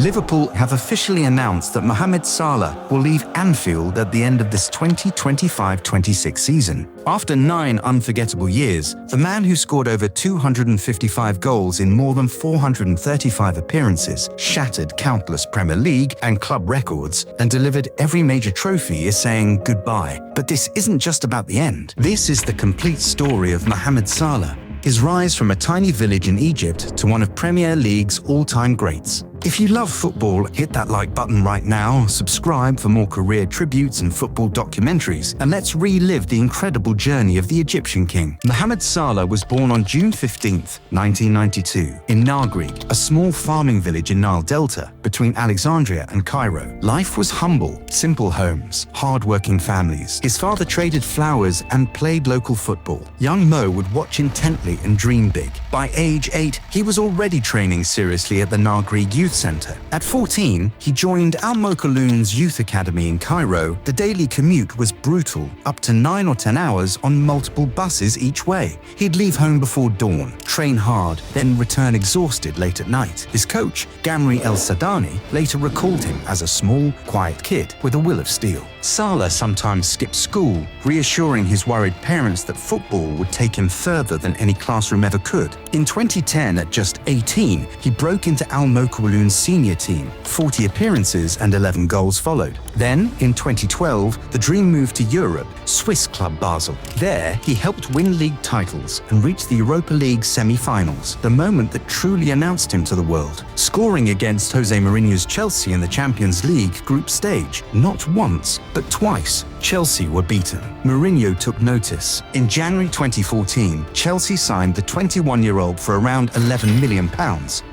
Liverpool have officially announced that Mohamed Salah will leave Anfield at the end of this 2025-26 season. After 9 unforgettable years, the man who scored over 255 goals in more than 435 appearances, shattered countless Premier League and club records, and delivered every major trophy is saying goodbye. But this isn't just about the end. This is the complete story of Mohamed Salah, his rise from a tiny village in Egypt to one of Premier League's all-time greats. If you love football, hit that like button right now, subscribe for more career tributes and football documentaries, and let's relive the incredible journey of the Egyptian king. Mohamed Salah was born on June 15, 1992, in Nagrig, a small farming village in Nile Delta between Alexandria and Cairo. Life was humble, simple homes, hard-working families. His father traded flowers and played local football. Young Mo would watch intently and dream big. By age 8, he was already training seriously at the Nagrig Youth Center. At 14, he joined Al Mokaloun's youth academy in Cairo. The daily commute was brutal, up to 9 or 10 hours on multiple buses each way. He'd leave home before dawn, train hard, then return exhausted late at night. His coach, Gamri El Sadani, later recalled him as a small, quiet kid with a will of steel. Salah sometimes skipped school, reassuring his worried parents that football would take him further than any classroom ever could. In 2010, at just 18, he broke into Al Mokaloun's senior team. 40 appearances and 11 goals followed. Then, in 2012, the dream moved to Europe, Swiss club Basel. There, he helped win league titles and reached the Europa League semi-finals, the moment that truly announced him to the world. Scoring against Jose Mourinho's Chelsea in the Champions League group stage, not once, but twice, Chelsea were beaten. Mourinho took notice. In January 2014, Chelsea signed the 21-year-old for around £11 million.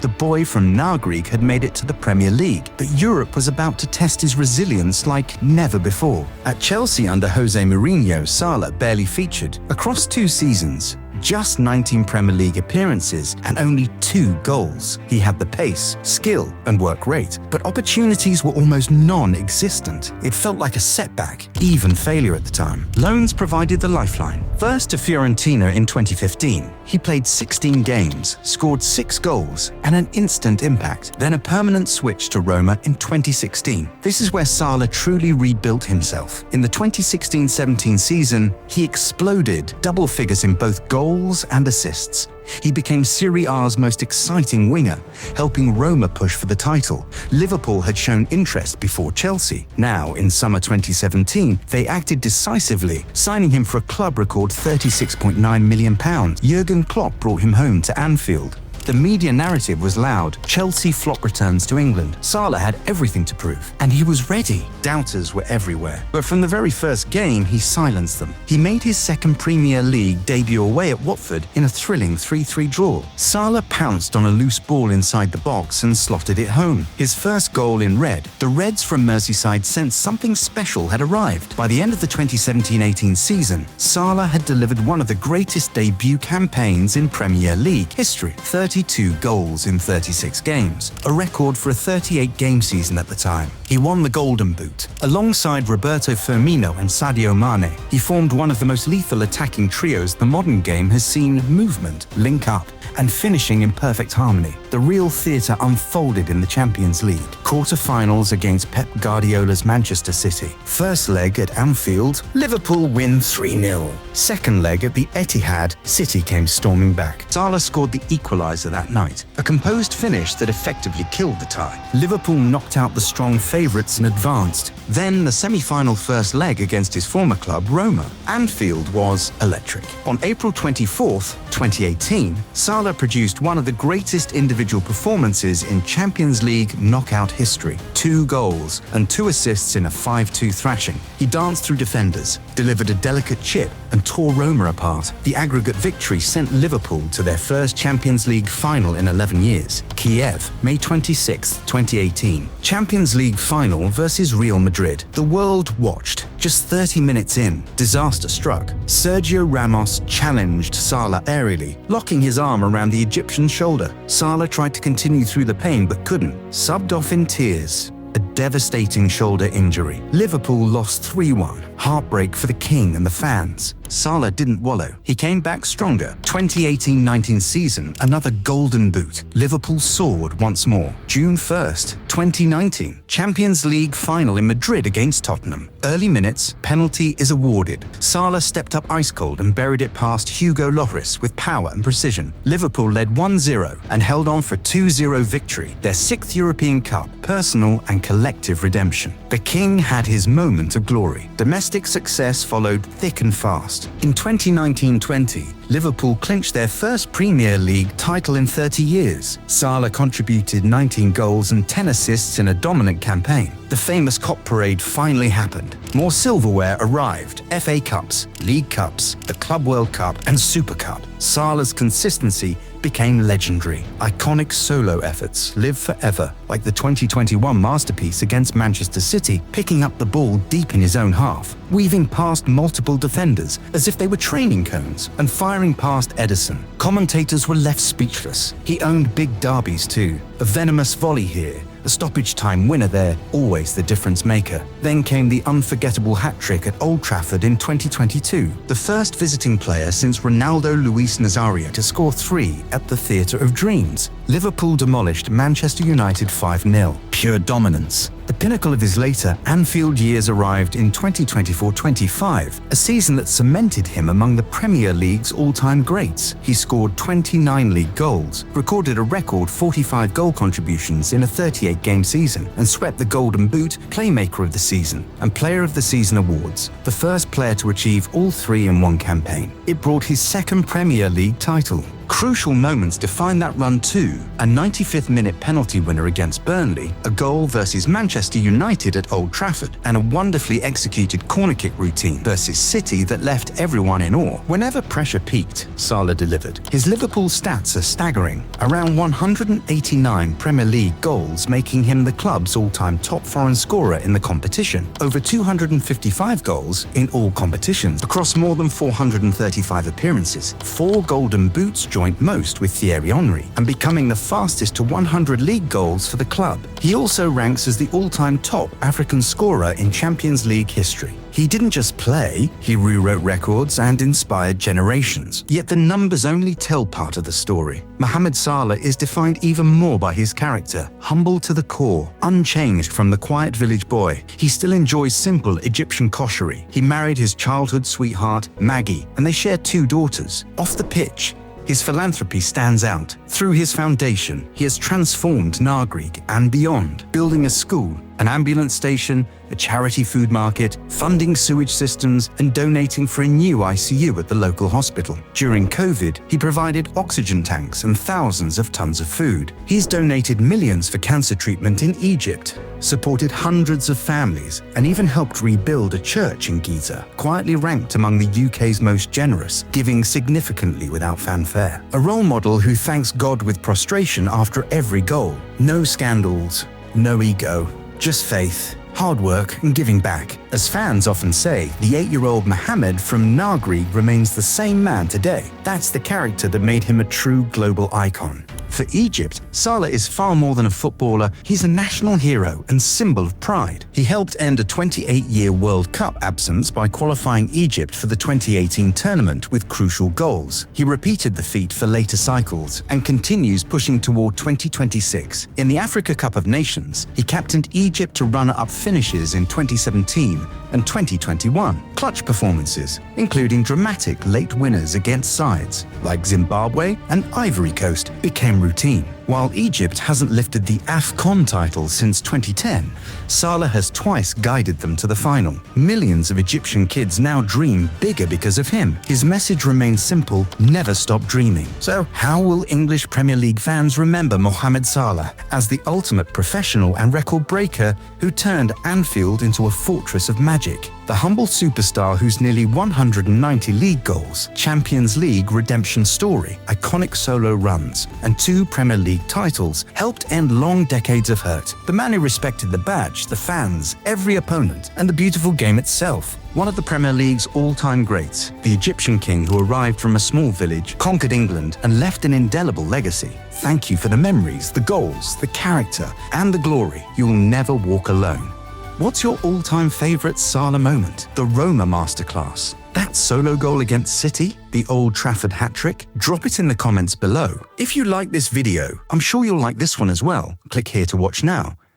The boy from Nagrig had made it to the Premier League, but Europe was about to test his resilience like never before. At Chelsea under Jose Mourinho, Salah barely featured. Across 2 seasons, just 19 Premier League appearances and only 2 goals. He had the pace, skill, and work rate, but opportunities were almost non-existent. It felt like a setback, even failure at the time. Loans provided the lifeline. First to Fiorentina in 2015, he played 16 games, scored 6 goals, and an instant impact. Then a permanent switch to Roma in 2016. This is where Salah truly rebuilt himself. In the 2016-17 season, he exploded, double figures in both goals and assists. He became Serie A's most exciting winger, helping Roma push for the title. Liverpool had shown interest before Chelsea. Now, in summer 2017, they acted decisively, signing him for a club record £36.9 million. Jurgen Klopp brought him home to Anfield. The media narrative was loud. Chelsea flop returns to England. Salah had everything to prove, and he was ready. Doubters were everywhere. But from the very first game, he silenced them. He made his second Premier League debut away at Watford in a thrilling 3-3 draw. Salah pounced on a loose ball inside the box and slotted it home. His first goal in red. The Reds from Merseyside sensed something special had arrived. By the end of the 2017-18 season, Salah had delivered one of the greatest debut campaigns in Premier League history. 32 goals in 36 games, a record for a 38-game season at the time. He won the Golden Boot. Alongside Roberto Firmino and Sadio Mane, he formed one of the most lethal attacking trios the modern game has seen: movement, link up, and finishing in perfect harmony. The real theatre unfolded in the Champions League. Quarter-finals against Pep Guardiola's Manchester City. First leg at Anfield, Liverpool win 3-0. Second leg at the Etihad, City came storming back. Salah scored the equaliser that night, a composed finish that effectively killed the tie. Liverpool knocked out the strong favourites and advanced. Then the semi-final first leg against his former club, Roma. Anfield was electric. On April 24th, 2018, Salah produced one of the greatest individual performances in Champions League knockout history. 2 goals and 2 assists in a 5-2 thrashing. He danced through defenders, delivered a delicate chip, and tore Roma apart. The aggregate victory sent Liverpool to their first Champions League final in 11 years. Kiev, May 26, 2018. Champions League final versus Real Madrid. The world watched. Just 30 minutes in, disaster struck. Sergio Ramos challenged Salah aerially, locking his arm around the Egyptian's shoulder. Salah tried to continue through the pain but couldn't. Subbed off in tears. A devastating shoulder injury. Liverpool lost 3-1. Heartbreak for the king and the fans. Salah didn't wallow. He came back stronger. 2018-19 season, another golden boot. Liverpool soared once more. June 1st, 2019, Champions League final in Madrid against Tottenham. Early minutes, penalty is awarded. Salah stepped up ice cold and buried it past Hugo Lloris with power and precision. Liverpool led 1-0 and held on for 2-0 victory, their 6th European Cup, personal and collective redemption. The King had his moment of glory. Domestic success followed thick and fast. In 2019-20, Liverpool clinched their first Premier League title in 30 years. Salah contributed 19 goals and 10 assists in a dominant campaign. The famous Cop Parade finally happened. More silverware arrived: FA Cups, League Cups, the Club World Cup, and Super Cup. Salah's consistency became legendary. Iconic solo efforts live forever, like the 2021 masterpiece against Manchester City, picking up the ball deep in his own half, weaving past multiple defenders as if they were training cones, and firing past Edison. Commentators were left speechless. He owned big derbies too. A venomous volley here, a stoppage time winner there, always the difference maker. Then came the unforgettable hat-trick at Old Trafford in 2022, the first visiting player since Ronaldo Luis Nazario to score 3 at the Theatre of Dreams. Liverpool demolished Manchester United 5-0. Pure dominance. The pinnacle of his later Anfield years arrived in 2024-25, a season that cemented him among the Premier League's all-time greats. He scored 29 league goals, recorded a record 45 goal contributions in a 38-game season, and swept the Golden Boot, Playmaker of the Season, and Player of the Season awards, the first player to achieve all 3 in one campaign. It brought his 2nd Premier League title. Crucial moments define that run too: a 95th-minute penalty winner against Burnley, a goal versus Manchester United at Old Trafford, and a wonderfully executed corner kick routine versus City that left everyone in awe. Whenever pressure peaked, Salah delivered. His Liverpool stats are staggering: around 189 Premier League goals, making him the club's all-time top foreign scorer in the competition, over 255 goals in all competitions across more than 435 appearances, 4 Golden Boots joint most with Thierry Henry, and becoming the fastest to 100 league goals for the club. He also ranks as the all-time top African scorer in Champions League history. He didn't just play, he rewrote records and inspired generations. Yet the numbers only tell part of the story. Mohamed Salah is defined even more by his character. Humble to the core, unchanged from the quiet village boy, he still enjoys simple Egyptian koshery. He married his childhood sweetheart, Maggie, and they share 2 daughters. Off the pitch, his philanthropy stands out. Through his foundation, he has transformed Nagrig and beyond, building a school, an ambulance station, a charity food market, funding sewage systems, and donating for a new ICU at the local hospital. During COVID, he provided oxygen tanks and thousands of tons of food. He's donated millions for cancer treatment in Egypt, supported hundreds of families, and even helped rebuild a church in Giza, quietly ranked among the UK's most generous, giving significantly without fanfare. A role model who thanks God with prostration after every goal. No scandals, no ego, just faith, hard work, and giving back. As fans often say, the 8-year-old Mohamed from Nagrig remains the same man today. That's the character that made him a true global icon. For Egypt, Salah is far more than a footballer. He's a national hero and symbol of pride. He helped end a 28-year World Cup absence by qualifying Egypt for the 2018 tournament with crucial goals. He repeated the feat for later cycles and continues pushing toward 2026. In the Africa Cup of Nations, he captained Egypt to runner-up finishes in 2017 and 2021. Clutch performances, including dramatic late winners against sides like Zimbabwe and Ivory Coast, became routine. While Egypt hasn't lifted the AFCON title since 2010, Salah has twice guided them to the final. Millions of Egyptian kids now dream bigger because of him. His message remains simple: never stop dreaming. So how will English Premier League fans remember Mohamed Salah as the ultimate professional and record breaker who turned Anfield into a fortress of magic? The humble superstar whose nearly 190 league goals, Champions League redemption story, iconic solo runs, and 2 Premier League titles helped end long decades of hurt. The man who respected the badge, the fans, every opponent, and the beautiful game itself. One of the Premier League's all-time greats, the Egyptian king who arrived from a small village, conquered England, and left an indelible legacy. Thank you for the memories, the goals, the character, and the glory. You'll never walk alone. What's your all-time favourite Salah moment? The Roma masterclass? That solo goal against City? The Old Trafford hat-trick? Drop it in the comments below. If you like this video, I'm sure you'll like this one as well. Click here to watch now.